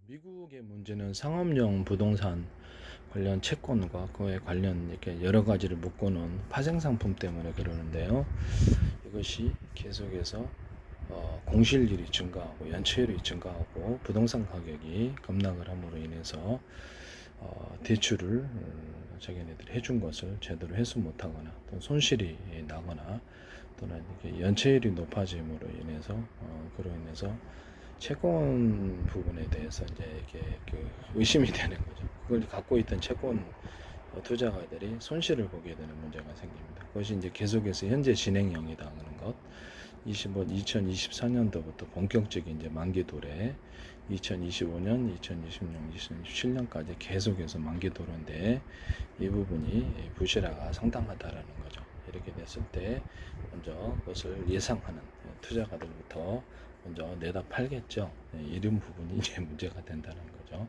미국의 문제는 상업용 부동산 관련 채권과 그에 관련 이렇게 여러 가지를 묶어놓은 파생 상품 때문에 그러는데요. 이것이 계속해서 공실률이 증가하고 연체율이 증가하고 부동산 가격이 급락을 함으로 인해서 대출을 자기네들이 해준 것을 제대로 회수 못하거나 또는 손실이 나거나 또는 이렇게 연체율이 높아짐으로 인해서 그로 인해서 채권 부분에 대해서 이제 이렇게 의심이 되는 거죠. 그걸 갖고 있던 채권 투자가들이 손실을 보게 되는 문제가 생깁니다. 그것이 이제 계속해서 현재 진행형이다 하는 것. 2024년도부터 본격적인 이제 만기 도래, 2025년, 2026년, 2027년까지 계속해서 만기 도래인데 이 부분이 부실화가 상당하다라는 거죠. 이렇게 됐을 때 먼저 그것을 예상하는 투자가들부터 먼저 내다 팔겠죠. 이런 부분이 이제 문제가 된다는 거죠.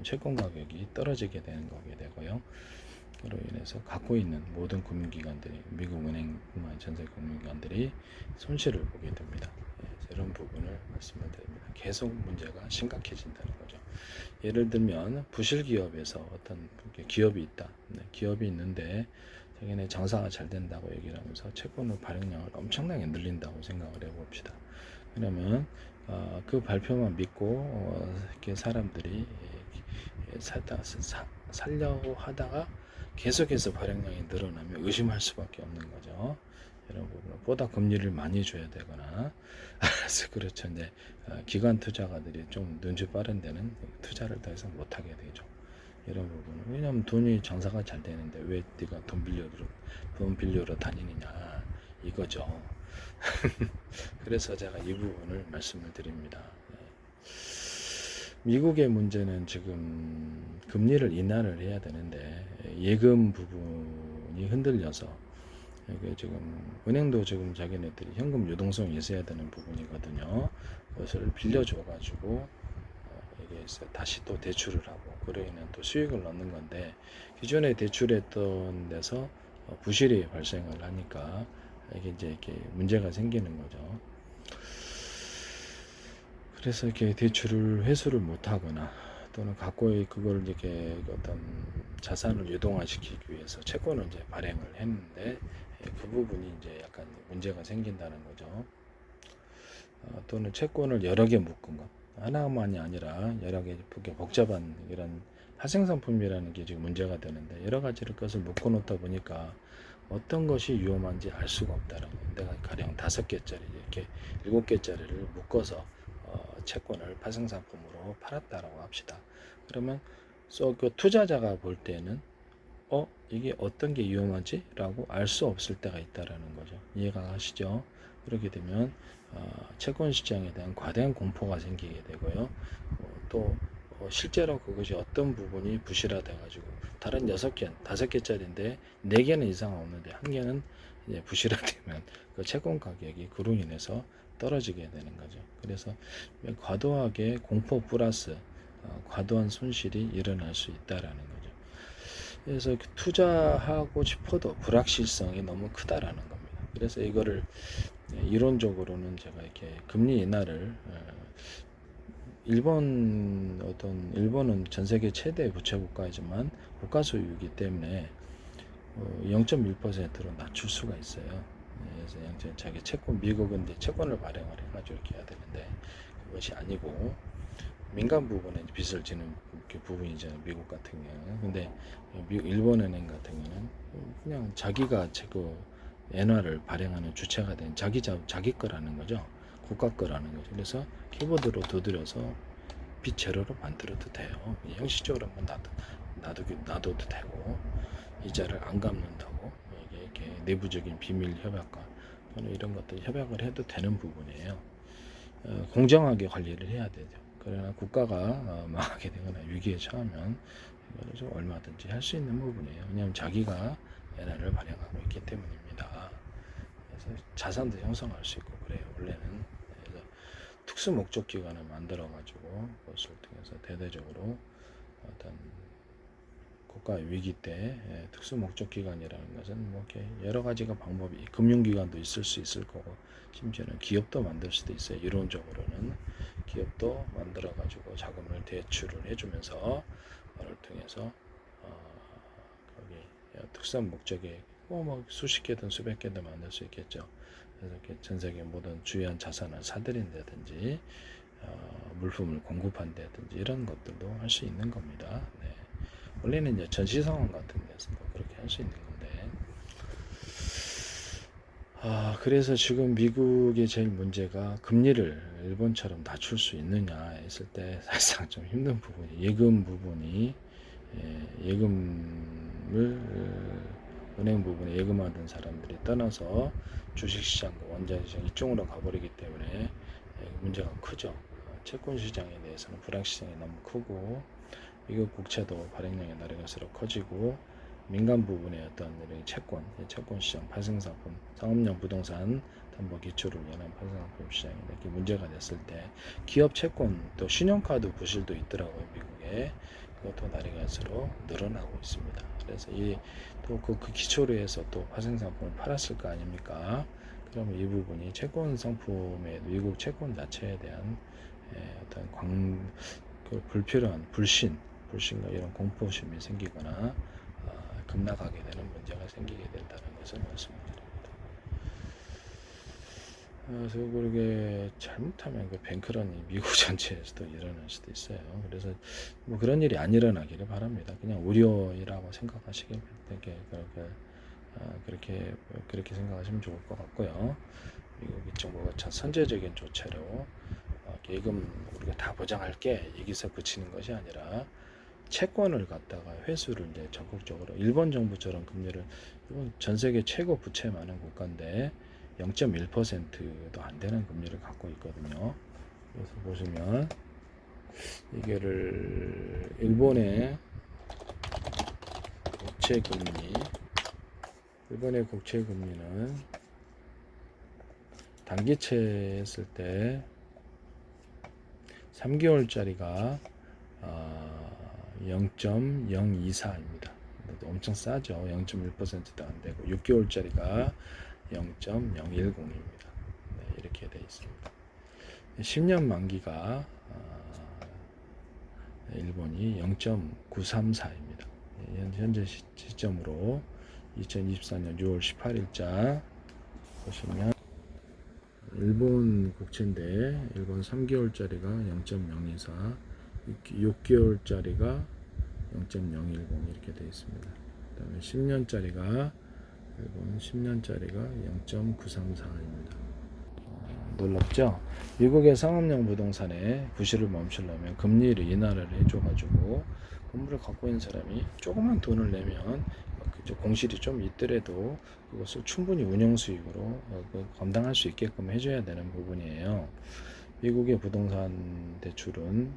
채권 가격이 떨어지게 되는 거게 되고요. 그로 인해서 갖고 있는 모든 금융기관들이 미국 은행뿐만 전 세계 금융기관들이 손실을 보게 됩니다. 이런 부분을 말씀을 드립니다. 계속 문제가 심각해진다는 거죠. 예를 들면 부실 기업에서 어떤 기업이 있다. 기업이 있는데 자기네 장사가 잘 된다고 얘기를 하면서 채권의 발행량을 엄청나게 늘린다고 생각을 해봅시다. 그러면 그 발표만 믿고 이렇게 사람들이 살려고 하다가 계속해서 발행량이 늘어나면 의심할 수밖에 없는 거죠. 이런 부분 보다 금리를 많이 줘야 되거나 알아서 그렇죠. 이제 기관 투자가들이 좀 눈치 빠른 데는 투자를 더 이상 못하게 되죠. 이런 부분은 왜냐하면 돈이 장사가 잘 되는데 왜 네가 돈 빌려러 다니느냐 이거죠. 그래서 제가 이 부분을 말씀을 드립니다. 미국의 문제는 지금 금리를 인하를 해야 되는데 예금 부분이 흔들려서 이게 지금 은행도 지금 자기네들이 현금 유동성이 있어야 되는 부분이거든요. 그것을 빌려줘가지고 이게 다시 또 대출을 하고 그러면 또 수익을 넣는 건데 기존에 대출했던 데서 부실이 발생을 하니까 이게 이제 이렇게 문제가 생기는 거죠. 그래서 이렇게 대출을 회수를 못하거나 또는 갖고 그걸 이렇게 어떤 자산을 유동화시키기 위해서 채권을 이제 발행을 했는데 그 부분이 이제 약간 문제가 생긴다는 거죠. 또는 채권을 여러 개 묶은 것 하나만이 아니라 여러 개 복잡한 이런 파생상품이라는 게 지금 문제가 되는데 여러 가지를 것을 묶어 놓다 보니까 어떤 것이 위험한지 알 수가 없다는 거예요. 내가 가령 5개짜리 이렇게 7개짜리를 묶어서 채권을 파생상품으로 팔았다라고 합시다. 그러면 그 투자자가 볼 때는 이게 어떤 게 위험하지? 라고 알 수 없을 때가 있다라는 거죠. 이해가 가시죠? 그렇게 되면 채권 시장에 대한 과대한 공포가 생기게 되고요. 또 실제로 그것이 어떤 부분이 부실화돼 가지고 다른 6개, 5개짜리인데 4개는 이상 없는데 1개는 이제 부실화되면 그 채권 가격이 그로 인해서 떨어지게 되는 거죠. 그래서 과도하게 공포 플러스 과도한 손실이 일어날 수 있다라는 거죠. 그래서 투자하고 싶어도 불확실성이 너무 크다라는 겁니다. 그래서 이거를 이론적으로는 제가 이렇게 금리 인하를 일본은 전 세계 최대 부채 국가이지만 국가 소유이기 때문에 0.1%로 낮출 수가 있어요. 그래서 자기 채권 미국은 이제 채권을 발행을 해가지고 이렇게 해야 되는데 그것이 아니고 민간 부분에 빚을 지는 부분이잖아요. 미국 같은 경우는. 근데 일본은행 같은 경우는 그냥 자기가 그 엔화를 발행하는 주체가 된 자기 거라는 거죠. 국가 거라는 거죠. 그래서 키보드로 두드려서 빚 제로로 만들어도 돼요. 형식적으로 한번 놔둬도 되고 이자를 안 갚는다고 이게 이렇게 내부적인 비밀 협약과 또는 이런 것들 협약을 해도 되는 부분이에요. 공정하게 관리를 해야 되죠. 그러나 국가가 망하게 되거나 위기에 처하면 이거를 좀 얼마든지 할 수 있는 부분이에요. 왜냐하면 자기가 엔화를 발행하고 있기 때문입니다. 그래서 자산도 형성할 수 있고 그래요. 원래는 그래서 특수 목적 기관을 만들어 가지고 그것을 통해서 대대적으로 어떤 국가 위기 때 특수 목적 기관이라는 것은 뭐 이렇게 여러 가지가 방법이 금융기관도 있을 수 있을 거고 심지어는 기업도 만들 수도 있어요. 이론적으로는 기업도 만들어 가지고 자금을 대출을 해주면서 그걸 통해서 거기 특수한 목적에 뭐 수십 개든 수백 개든 만들 수 있겠죠. 그래서 이렇게 전 세계 모든 주요한 자산을 사들인다든지 물품을 공급한다든지 이런 것들도 할 수 있는 겁니다. 네. 원래는 이제 전시 상황 같은 데서도 그렇게 할 수 있는 건데, 그래서 지금 미국의 제일 문제가 금리를 일본처럼 낮출 수 있느냐 했을 때 사실상 좀 힘든 부분이 예금 부분이 예금을 은행 부분에 예금하던 사람들이 떠나서 주식시장과 원자시장 이쪽으로 가버리기 때문에 문제가 크죠. 채권 시장에 대해서는 불황시장이 너무 크고 미국 국채도 발행량이 날아갈수록 커지고 민간 부분의 어떤 채권 시장, 파생상품, 상업용 부동산 담보 기초를 위한 파생상품 시장이 이렇게 문제가 됐을 때 기업 채권 또 신용카드 부실도 있더라고요. 미국에 그것도 날이 갈수록 늘어나고 있습니다. 그래서 그 기초로 해서 또 파생상품을 팔았을 거 아닙니까? 그러면 이 부분이 채권 상품의 미국 채권 자체에 대한 어떤 불필요한 불신과 이런 공포심이 생기거나 급락하게 되는 문제가 생기게 된다는 것을 말씀드립니다. 그래서 그렇게 잘못하면 그 뱅크런이 미국 전체에서도 일어날 수도 있어요. 그래서 뭐 그런 일이 안 일어나기를 바랍니다. 그냥 우려라고 생각하시길 그렇게 생각하시면 좋을 것 같고요. 미국 정부가 참 선제적인 조치로 예금 우리가 다 보장할게 여기서 그치는 것이 아니라 채권을 갖다가 회수를 이제 적극적으로 일본 정부처럼 금리를 전 세계 최고 부채 많은 국가인데 0.1%도 안 되는 금리를 갖고 있거든요. 그래서 보시면 이게를 일본의 국채 금리는 단기채 했을 때 3개월짜리가 0.024입니다. 엄청 싸죠. 0.1%도 안 되고 6개월짜리가 0.010입니다. 네, 이렇게 되어 있습니다. 10년 만기가 일본이 0.934입니다. 현재 시점으로 2024년 6월 18일자 보시면 일본 국채인데 일본 3개월짜리가 0.024, 6개월짜리가 0.010 이렇게 되어 있습니다. 그다음에 10년짜리가 일본 10년짜리가 0.934입니다. 놀랍죠? 미국의 상업용 부동산에 부실을 멈추려면 금리를 인하를 해줘가지고 건물을 갖고 있는 사람이 조그만 돈을 내면 공실이 좀 있더라도 그것을 충분히 운영 수익으로 감당할 수 있게끔 해줘야 되는 부분이에요. 미국의 부동산 대출은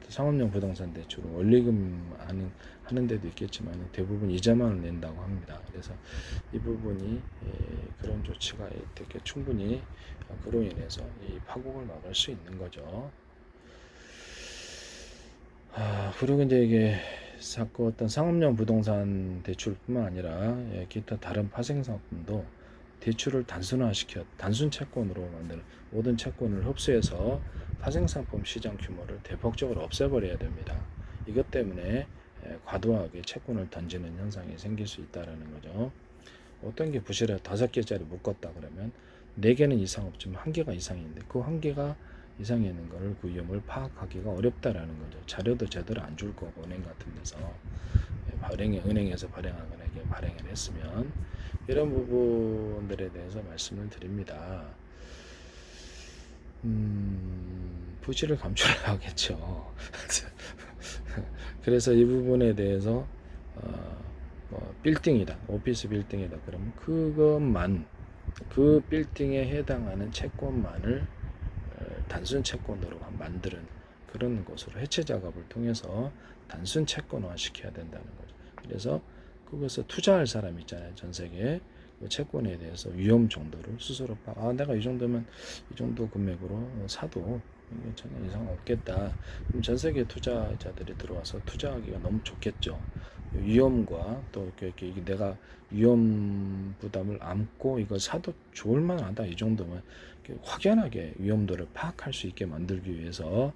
상업용 부동산 대출은 원리금 하는 데도 있겠지만 대부분 이자만을 낸다고 합니다. 그래서 이 부분이 그런 조치가 되게 충분히 그로 인해서 이 파국을 막을 수 있는 거죠. 그리고 이제 이게 어떤 상업용 부동산 대출뿐만 아니라 기타 다른 파생 상품도 대출을 단순 채권으로 만드는 모든 채권을 흡수해서 파생 상품 시장 규모를 대폭적으로 없애버려야 됩니다. 이것 때문에 과도하게 채권을 던지는 현상이 생길 수 있다는 거죠. 어떤 게 부실해 5개짜리 묶었다 그러면 4개는 이상 없지만 1개가 이상인데 그 1개가 이상이 있는 거를 그 위험을 파악하기가 어렵다라는 거죠. 자료도 제대로 안 줄 거고 은행 같은 데서 은행에서 발행하거나 발행을 했으면 이런 부분들에 대해서 말씀을 드립니다. 부실을 감출하겠죠. 그래서 이 부분에 대해서 빌딩이다, 오피스 빌딩이다 그러면 그 빌딩에 해당하는 채권만을 단순 채권으로 만드는 그런 것으로 해체 작업을 통해서 단순 채권화 시켜야 된다는 거죠. 그래서 그것을 투자할 사람 있잖아요. 전 세계에 그 채권에 대해서 위험 정도를 스스로 내가 이 정도면 이 정도 금액으로 사도 이게 전혀 이상 없겠다. 그럼 전 세계 투자자들이 들어와서 투자하기가 너무 좋겠죠. 위험과 또 이렇게 이게 내가 위험 부담을 안고 이거 사도 좋을 만하다 이 정도면 확연하게 위험도를 파악할 수 있게 만들기 위해서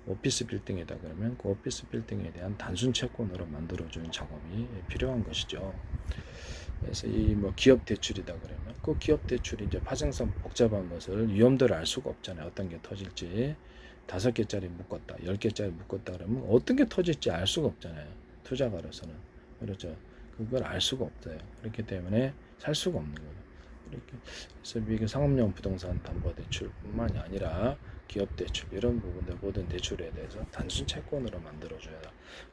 오피스 빌딩이다 그러면 그 오피스 빌딩에 대한 단순 채권으로 만들어주는 작업이 필요한 것이죠. 그래서 이 뭐 기업 대출이다 그러면 그 기업 대출이 이제 파생성 복잡한 것을 위험도를 알 수가 없잖아요. 어떤 게 터질지 5개짜리 묶었다, 10개짜리 묶었다 그러면 어떤 게 터질지 알 수가 없잖아요. 투자가로서는 그렇죠. 그걸 알 수가 없어요. 그렇기 때문에 살 수가 없는 거예요. 이렇게 그래서 미국 상업용 부동산 담보 대출뿐만이 아니라 기업 대출 이런 부분들 모든 대출에 대해서 단순 채권으로 만들어줘야.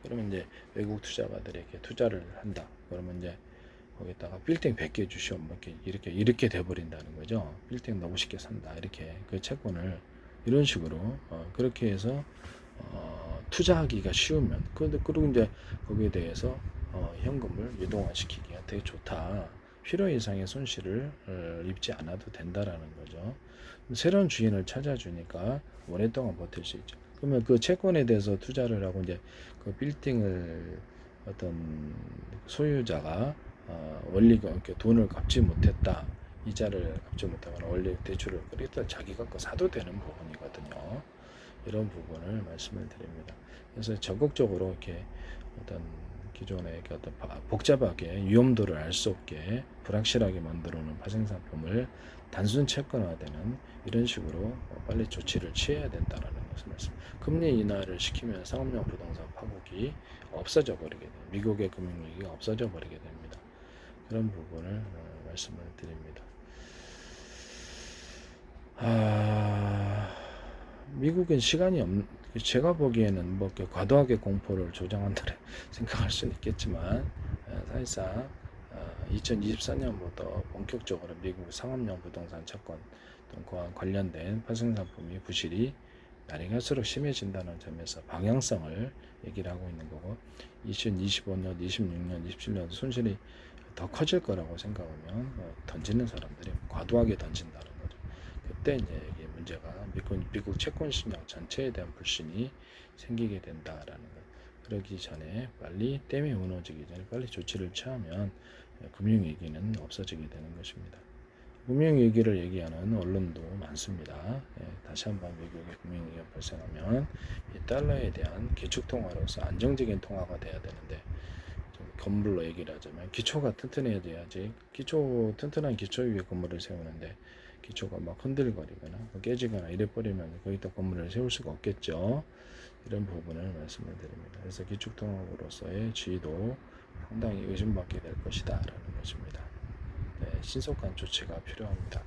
그러면 이제 외국 투자가들에게 투자를 한다. 그러면 이제 거기다가 빌딩 100개 주시오 뭐 이렇게 돼 버린다는 거죠. 빌딩 너무 쉽게 산다 이렇게 그 채권을 이런 식으로 그렇게 해서 투자하기가 쉬우면 그리고 이제 거기에 대해서 현금을 유동화시키기가 되게 좋다. 필요 이상의 손실을 입지 않아도 된다라는 거죠. 새로운 주인을 찾아주니까 오랫동안 버틸 수 있죠. 그러면 그 채권에 대해서 투자를 하고 이제 그 빌딩을 어떤 소유자가 원리가 이렇게 돈을 갚지 못했다. 이자를 갚지 못하거나 원리 대출을 그랬다 자기가 그 사도 되는 부분이거든요. 이런 부분을 말씀을 드립니다. 그래서 적극적으로 이렇게 어떤 기존의 어떤 복잡하게 위험도를 알 수 없게 불확실하게 만들어 놓은 파생상품을 단순 채권화되는 이런 식으로 빨리 조치를 취해야 된다라는 것을 말씀. 금리 인하를 시키면 상업용 부동산 파국이 없어져 버리게 돼요. 미국의 금융위기가 없어져 버리게 됩니다. 그런 부분을 말씀을 드립니다. 미국은 시간이 제가 보기에는 뭐 과도하게 공포를 조장한다 생각할 수는 있겠지만 사실상 2024년부터 본격적으로 미국 상업용 부동산 채권 또는 관련된 파생상품이 부실이 날이 갈수록 심해진다는 점에서 방향성을 얘기를 하고 있는 거고 2025년, 26년, 27년 손실이 더 커질 거라고 생각하면 던지는 사람들이 과도하게 던진다는 거죠. 그때 이제 이게 문제가 미국 채권 시장 전체에 대한 불신이 생기게 된다라는 것. 그러기 전에 빨리 댐이 무너지기 전에 빨리 조치를 취하면 금융위기는 없어지게 되는 것입니다. 금융위기를 얘기하는 언론도 많습니다. 다시 한번 미국의 금융위기가 발생하면 이 달러에 대한 기축통화로서 안정적인 통화가 돼야 되는데 건물로 얘기를 하자면 기초가 튼튼해져야지 튼튼한 기초 위에 건물을 세우는데 기초가 막 흔들거리거나 깨지거나 이래버리면 거기다 건물을 세울 수가 없겠죠. 이런 부분을 말씀을 드립니다. 그래서 기축통화로서의 지위도 상당히 의심받게 될 것이다 라는 것입니다. 네, 신속한 조치가 필요합니다.